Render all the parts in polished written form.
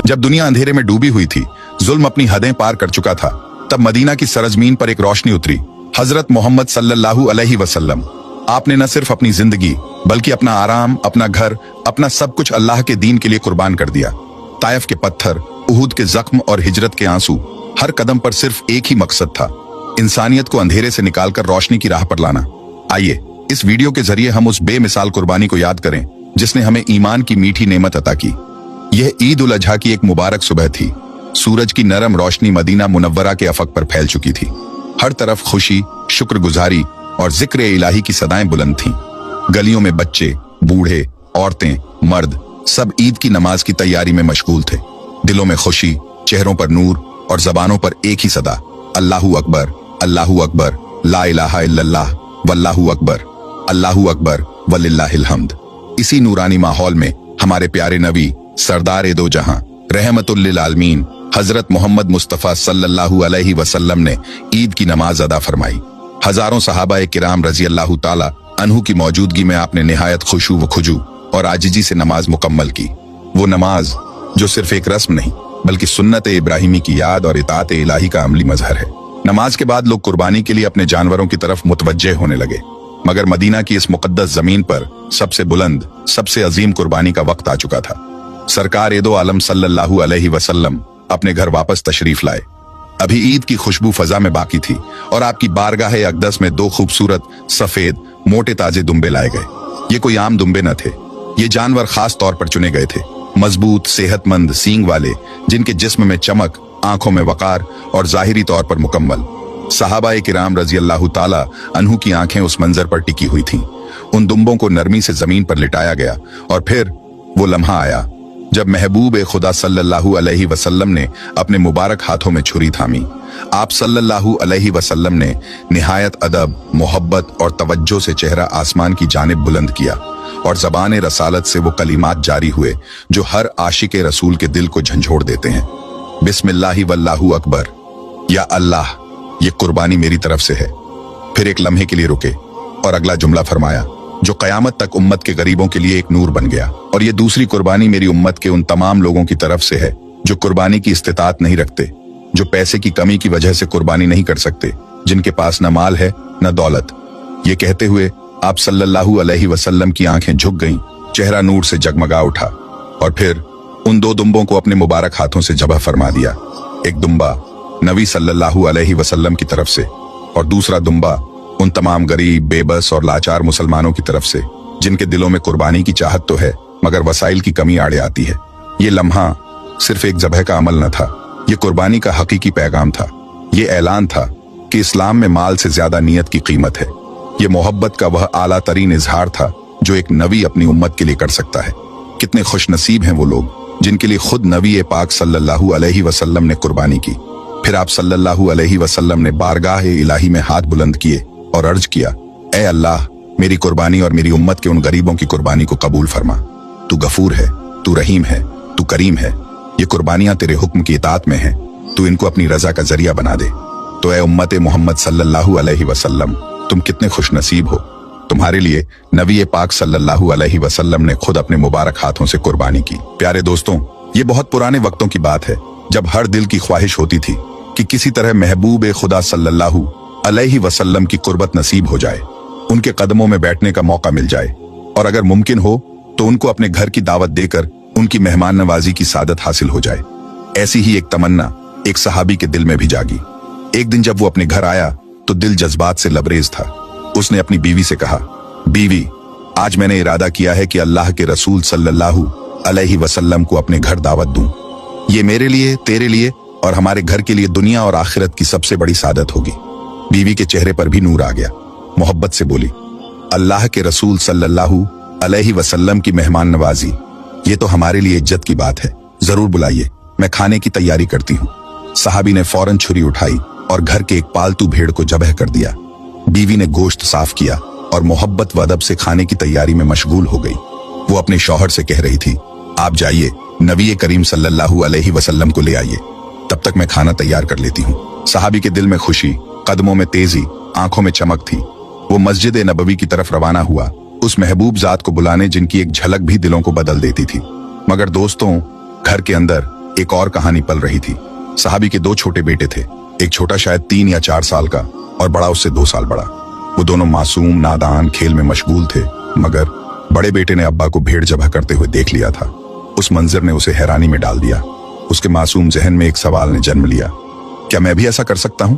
जब दुनिया अंधेरे में डूबी हुई थी, जुल्म अपनी हदें पार कर चुका था, तब मदीना की सरजमीन पर एक रोशनी उतरी। हजरत मोहम्मद सल्लल्लाहु अलैहि वसल्लम। आपने न सिर्फ अपनी जिंदगी बल्कि अपना आराम, अपना घर, अपना सब कुछ अल्लाह के दीन के लिए कुर्बान कर दिया। ताइफ के पत्थर, उहुद के जख्म और हिजरत के आंसू, हर कदम पर सिर्फ एक ही मकसद था, इंसानियत को अंधेरे से निकालकर रोशनी की राह पर लाना। आइए इस वीडियो के जरिए हम उस बेमिसाल कुर्बानी को याद करें जिसने हमें ईमान की मीठी नेमत अता की। यह ईद उल अजहा की एक मुबारक सुबह थी। सूरज की नरम रोशनी मदीना मुनव्वरा के अफक पर फैल चुकी थी। हर तरफ खुशी, शुक्रगुजारी और जिक्र इलाही की सदाएं बुलंद थीं। गलियों में बच्चे, बूढ़े, औरतें, मर्द सब ईद की नमाज की तैयारी में मशगूल थे। दिलों में खुशी, चेहरों पर नूर और जबानों पर एक ही सदा, अल्लाहू अकबर, अल्लाहू अकबर, ला इलाहा इल्लल्लाह, वल्लाहू अकबर, अल्लाहू अकबर, वलिल्लाहिल हम्द। इसी नूरानी माहौल में हमारे प्यारे नबी सरदार ए दो जहां रहमतुल लिल आलमीन हजरत मोहम्मद मुस्तफा सल्लल्लाहु अलैहि वसल्लम ने ईद की नमाज अदा फरमाई। हजारों सहाबा किराम रजी अल्लाह ताला अन्हु की मौजूदगी में आपने निहायत खुशू व खुजू और आजिजी से नमाज मुकम्मल की। वो नमाज जो सिर्फ एक रस्म नहीं बल्कि सुन्नत इब्राहिमी की याद और इताअत इलाही का अमली मजहर है। नमाज के बाद लोग कुर्बानी के लिए अपने जानवरों की तरफ मुतवज्जे होने लगे, मगर मदीना की इस मुकद्दस जमीन पर सबसे बुलंद, सबसे अजीम कुर्बानी का वक्त आ चुका था। सरकार ए दो आलम सल्लल्लाहु अलैहि वसल्लम अपने घर वापस तशरीफ लाए। अभी ईद की खुशबू फजा में बाकी थी और आपकी बारगाह अक़दस में दो खूबसूरत सफेद मोटे ताजे दुम्बे लाए गए। ये कोई आम दुम्बे न थे, ये जानवर खास तौर पर चुने गए थे, मजबूत, सेहतमंद सींग वाले, जिनके जिस्म में चमक, आंखों में वकार और जाहिरी तौर पर मुकम्मल। सहाबाए किराम रजी अल्लाह ताला अन्हु की आंखें उस मंजर पर टिकी हुई थीं। उन दुम्बों को नरमी से जमीन पर लिटाया गया और फिर वो लम्हा आया जब महबूब खुदा सल्लल्लाहु अलैहि वसल्लम ने अपने मुबारक हाथों में छुरी थामी। आप सल्लल्लाहु अलैहि वसल्लम ने निहायत अदब, मोहब्बत और तवज्जो से चेहरा आसमान की जानिब बुलंद किया और ज़बान रसालत से वो कलिमात जारी हुए जो हर आशिक रसूल के दिल को झंझोड़ देते हैं। बिस्मिल्लाहि वल्लाहु अकबर, या अल्लाह, ये कुर्बानी मेरी तरफ से है। फिर एक लम्हे के लिए रुके और अगला जुमला फरमाया जो कयामत तक उम्मत के गरीबों के लिए एक नूर बन गया। और ये दूसरी कुर्बानी मेरी उम्मत के उन तमाम लोगों की तरफ से है जो कुर्बानी की इस्तिताअत नहीं रखते, जो पैसे की कमी की वजह से कुर्बानी नहीं कर सकते, जिनके पास न माल है न दौलत। ये कहते हुए आप सल्लल्लाहु अलैहि वसल्लम की आंखें झुक गईं, चेहरा नूर से जगमगा उठा और फिर उन दो दुम्बों को अपने मुबारक हाथों से ज़बह फरमा दिया। एक दुम्बा नबी सल्लल्लाहु अलैहि वसल्लम की तरफ से और दूसरा दुम्बा उन तमाम गरीब, बेबस और लाचार मुसलमानों की तरफ से जिनके दिलों में कुर्बानी की चाहत तो है मगर वसाइल की कमी आड़े आती है। ये लम्हा सिर्फ एक ज़बह का अमल न था, ये कुर्बानी का हकीकी पैगाम था। ये ऐलान था कि इस्लाम में माल से ज्यादा नियत की कीमत है। ये मोहब्बत का वह आला तरीन इजहार था जो एक नबी अपनी उम्मत के लिए कर सकता है। कितने खुश नसीब हैं वो लोग जिनके लिए खुद नबी पाक सल्लल्लाहु अलैहि वसल्लम ने कुर्बानी की। फिर आप सल्लल्लाहु अलैहि वसल्लम ने बारगाह इलाही में हाथ बुलंद किए और अर्ज किया, ए अल्लाह, मेरी कुर्बानी और मेरी उम्मत के उन गरीबों की कुर्बानी को कबूल फरमा। तू गफूर है, तू रहीम है, तू करीम है। ये कुर्बानियां तेरे हुक्म की इताअत में हैं, तू इनको अपनी रजा का जरिया बना दे। तो ए उम्मत मोहम्मद सल्लल्लाहु अलैहि वसल्लम, तुम कितने खुश नसीब हो। तुम्हारे लिए नबी पाक सल्लल्लाहु अलैहि वसल्लम ने खुद अपने मुबारक हाथों से कुर्बानी की। प्यारे दोस्तों, ये बहुत पुराने वक्तों की बात है जब हर दिल की ख्वाहिश होती थी कि किसी तरह महबूब खुदा सल्लल्लाहु अलैहि वसल्लम की कुर्बत नसीब हो जाए, उनके कदमों में बैठने का मौका मिल जाए और अगर मुमकिन हो तो उनको अपने घर की दावत देकर उनकी मेहमान नवाजी की सादत हासिल हो जाए। ऐसी ही एक तमन्ना एक सहाबी के दिल में भी जागी। एक दिन जब वो अपने घर आया तो दिल जज्बात से लबरेज था। उसने अपनी बीवी से कहा, बीवी, आज मैंने इरादा किया है कि अल्लाह के रसूल सल्लल्लाहु अलैहि वसल्लम को अपने घर दावत दूं। ये मेरे लिए, तेरे लिए और हमारे घर के लिए दुनिया और आखिरत की सबसे बड़ी सादत होगी। बीवी के चेहरे पर भी नूर आ गया, मोहब्बत से बोली, अल्लाह के रसूल सल्लल्लाहु अलैहि वसल्लम की मेहमान नवाजी, ये तो हमारे लिए इज्जत की बात है। जरूर बुलाइए, मैं खाने की तैयारी करती हूँ। साहबी ने फौरन छुरी उठाई और घर के एक पालतू भेड़ को ज़बह कर दिया। बीवी ने गोश्त साफ किया और मोहब्बत व अदब से खाने की तैयारी में मशगूल हो गई। वो अपने शौहर से कह रही थी, आप जाइए, नबी करीम सल्लल्लाहु अलैहि वसल्लम को ले आइए, तब तक मैं खाना तैयार कर लेती हूँ। साहबी के दिल में खुशी, कदमों में तेजी, आंखों में चमक थी। वो मस्जिद नबवी की तरफ रवाना हुआ, उस महबूब जात को बुलाने जिनकी एक झलक भी दिलों को बदल देती थी। मगर दोस्तों, घर के अंदर एक और कहानी पल रही थी। सहाबी के 2 छोटे बेटे थे, एक छोटा शायद 3 या 4 साल का और बड़ा उससे 2 साल बड़ा। वो दोनों मासूम, नादान, खेल में मशगूल थे, मगर बड़े बेटे ने अब्बा को भेड़ ज़बह करते हुए देख लिया था। उस मंजर ने उसे हैरानी में डाल दिया। उसके मासूम जहन में एक सवाल ने जन्म लिया, क्या मैं भी ऐसा कर सकता हूँ?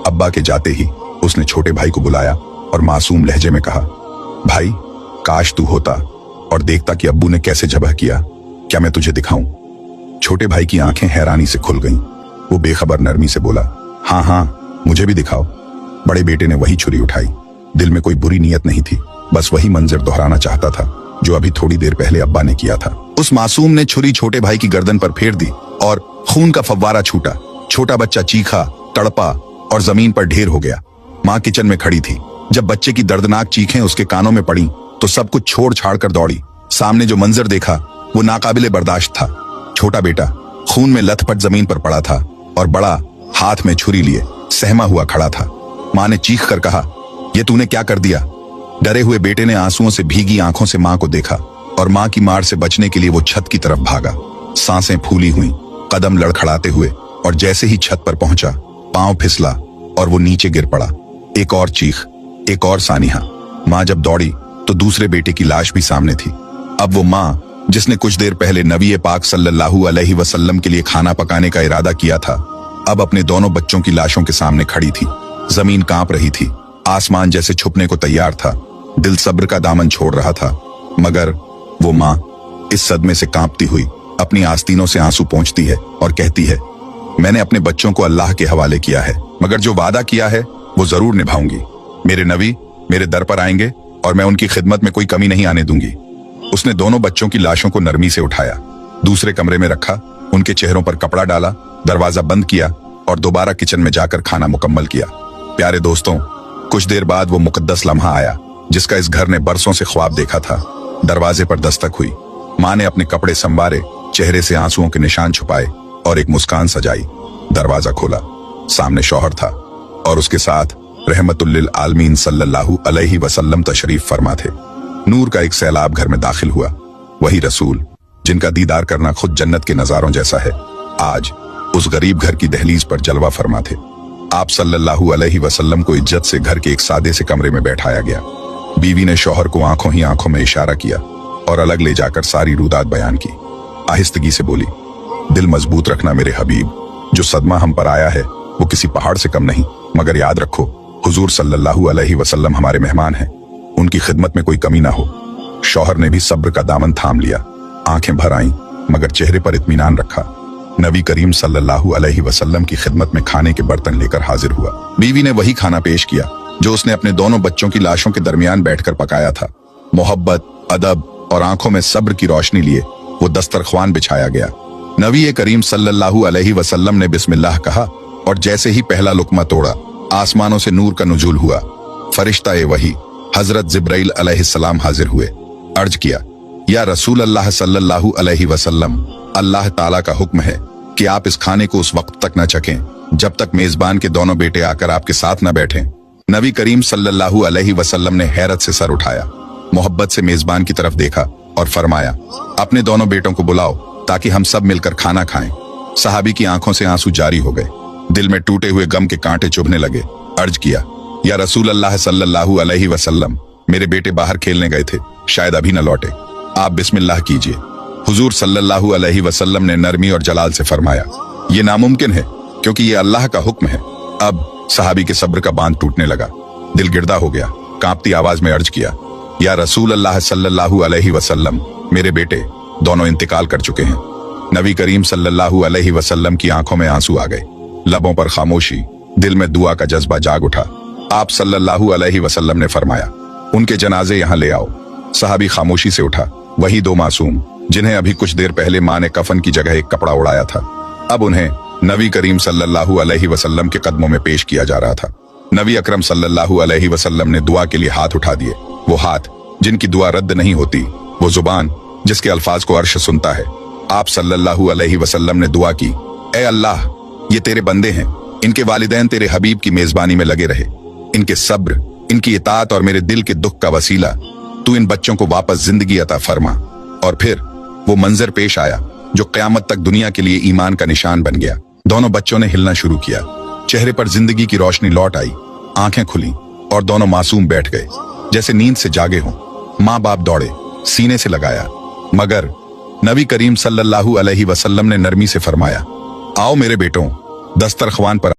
अब्बा के जाते ही उसने छोटे भाई को बुलाया और मासूम लहजे में कहा, भाई, काश तू होता और देखता कि अब्बू ने कैसे ज़बह किया। क्या मैं तुझे दिखाऊं? छोटे भाई की आंखें हैरानी से खुल गईं। वो बेखबर नरमी से बोला, हाँ हाँ, मुझे भी दिखाओ। बड़े बेटे ने वही छुरी उठाई। दिल में कोई बुरी नीयत नहीं थी, बस वही मंजर दोहराना चाहता था जो अभी थोड़ी देर पहले अब्बा ने किया था। उस मासूम ने छुरी छोटे भाई की गर्दन पर फेर दी और खून का फव्वारा छूटा। छोटा बच्चा चीखा, तड़पा और जमीन पर ढेर हो गया। माँ किचन में खड़ी थी। जब बच्चे की दर्दनाक चीखें उसके कानों में पड़ी तो सब कुछ छोड़ छाड़ कर दौड़ी। सामने जो मंजर देखा वो नाकाबिले बर्दाश्त था। छोटा बेटा खून में लथपथ जमीन पर पड़ा था और बड़ा हाथ में छुरी लिए सहमा हुआ खड़ा था। माँ ने चीख कर कहा, ये तूने क्या कर दिया? डरे हुए बेटे ने आंसुओं से भीगी आंखों से माँ को देखा और माँ की मार से बचने के लिए वो छत की तरफ भागा। सांसें फूली हुई, कदम लड़खड़ाते हुए, और जैसे ही छत पर पहुंचा पांव फिसला और वो नीचे गिर पड़ा। एक और चीख, एक और सानिहा। माँ जब दौड़ी तो दूसरे बेटे की लाश भी सामने थी। अब वो माँ जिसने कुछ देर पहले नबी पाक सल्लल्लाहु अलैहि वसल्लम के लिए खाना पकाने का इरादा किया था, अब अपने दोनों बच्चों की लाशों के सामने खड़ी थी। जमीन कांप रही थी, आसमान जैसे छुपने को तैयार था। दिल सब्र का दामन छोड़ रहा था, मगर वो माँ इस सदमे से कांपती हुई अपनी आस्तीनों से आंसू पोंछती है और कहती है, मैंने अपने बच्चों को अल्लाह के हवाले किया है, मगर जो वादा किया है वो जरूर निभाऊंगी। मेरे नबी मेरे दर पर आएंगे और मैं उनकी खिदमत में कोई कमी नहीं आने दूंगी। उसने दोनों बच्चों की लाशों को नरमी से उठाया, दूसरे कमरे में रखा, उनके चेहरों पर कपड़ा डाला, दरवाजा बंद किया और दोबारा किचन में जाकर खाना मुकम्मल किया। प्यारे दोस्तों, कुछ देर बाद वो मुकद्दस लम्हा आया जिसका इस घर ने बरसों से ख्वाब देखा था। दरवाजे पर दस्तक हुई। माँ ने अपने कपड़े संवारे, चेहरे से आंसुओं के निशान छुपाए और एक मुस्कान सजाई। दरवाजा खोला, सामने शौहर था और उसके साथ रहमतुल्लिल आलमीन सल्लल्लाहु अलैहि वसल्लम तशरीफ फरमा थे। नूर का एक सैलाब घर में दाखिल हुआ। वही रसूल जिनका दीदार करना खुद जन्नत के नजारों जैसा है, आज उस गरीब घर की दहलीज पर जलवा फरमा थे। आप सल्लल्लाहु अलैहि वसल्लम को इज्जत से घर के एक सादे से कमरे में बैठाया गया। बीवी ने शौहर को आंखों ही आंखों में इशारा किया और अलग ले जाकर सारी रुदात बयान की। आहिस्तगी से बोली, दिल मजबूत रखना मेरे हबीब, जो सदमा हम पर आया है वो किसी पहाड़ से कम नहीं, मगर याद रखो हुजूर सल्लल्लाहु अलैहि वसल्लम हमारे मेहमान हैं, उनकी खिदमत में कोई कमी ना हो। शौहर ने भी सब्र का दामन थाम लिया। आंखें भर आईं, मगर चेहरे पर इत्मीनान रखा। नबी करीम सल्लल्लाहु अलैहि वसल्लम की खिदमत में खाने के बर्तन लेकर हाजिर हुआ। बीवी ने वही खाना पेश किया जो उसने अपने दोनों बच्चों की लाशों के दरमियान बैठकर पकाया था। मोहब्बत, अदब और आंखों में सब्र की रोशनी लिए वो दस्तरख्वान बिछाया गया। नबी करीम सल्लल्लाहु अलैहि वसल्लम ने बिस्मिल्लाह कहा और जैसे ही पहला लुकमा तोड़ा, आसमानों से नूर का नुज़ूल हुआ। फरिश्ता वही हजरत जिब्राइल अलैहिस्सलाम हाजिर हुए। अर्ज किया, या रसूल अल्लाह सल्लल्लाहु अलैहि वसल्लम, अल्लाह ताला का हुक्म है कि आप इस खाने को उस वक्त तक न चखें जब तक मेजबान के दोनों बेटे आकर आपके साथ न बैठें। नबी करीम सल्लल्लाहु अलैहि वसल्लम ने हैरत से सर उठाया, मोहब्बत से मेजबान की तरफ देखा और फरमाया, अपने दोनों बेटों को बुलाओ ताकि हम सब मिलकर खाना खाएं। सहाबी की आंखों से आंसू जारी हो गए, दिल में टूटे हुए गम के कांटे चुभने लगे। अर्ज किया, या रसूल अल्लाह सल्लल्लाहु अलैहि वसल्लम, मेरे बेटे बाहर खेलने गए थे, शायद अभी न लौटे, आप बिस्मिल्लाह कीजिए। हुजूर सल्लल्लाहु अलैहि वसल्लम ने नरमी और जलाल से फरमाया, ये नामुमकिन है क्योंकि ये अल्लाह का हुक्म है। अब सहाबी के सब्र का बांध टूटने लगा, दिल गिरदा हो गया। कांपती आवाज में अर्ज किया, या रसूल अल्लाह सल्लल्लाहु अलैहि वसल्लम, मेरे बेटे दोनों इंतकाल कर चुके हैं। नबी करीम सल्लल्लाहु अलैहि वसल्लम की आंखों में आंसू आ गए, लबों पर खामोशी, दिल में दुआ का जज्बा जाग उठा। आप सल्लल्लाहु अलैहि वसल्लम ने फरमाया, उनके जनाजे यहाँ ले आओ। सहाबी खामोशी से उठा। वही दो मासूम जिन्हें अभी कुछ देर पहले माँ ने कफन की जगह एक कपड़ा उड़ाया था, अब उन्हें नबी करीम सल्लल्लाहु अलैहि वसल्लम के कदमों में पेश किया जा रहा था। नबी अकरम सल्लल्लाहु अलैहि वसल्लम ने दुआ के लिए हाथ उठा दिए। वो हाथ जिनकी दुआ रद्द नहीं होती, वो जुबान जिसके अल्फाज को अर्श सुनता है। आप सल्लल्लाहु अलैहि वसल्लम ने दुआ की, ए अल्लाह, ये तेरे बंदे हैं, इनके वालिदैन तेरे हबीब की मेजबानी में लगे रहे, इनके सब्र, इनकी इताअत और मेरे दिल के दुख का वसीला तू इन बच्चों को वापस जिंदगी अता फरमा। और फिर वो मंजर पेश आया जो क़यामत तक दुनिया के लिए ईमान का निशान बन गया। दोनों बच्चों ने हिलना शुरू किया, चेहरे पर जिंदगी की रोशनी लौट आई, आंखें खुली और दोनों मासूम बैठ गए, जैसे नींद से जागे हों। माँ बाप दौड़े, सीने से लगाया, मगर नबी करीम सल्लल्लाहु अलैहि वसल्लम ने नरमी से फरमाया, आओ मेरे बेटों, दस्तरख्वान पर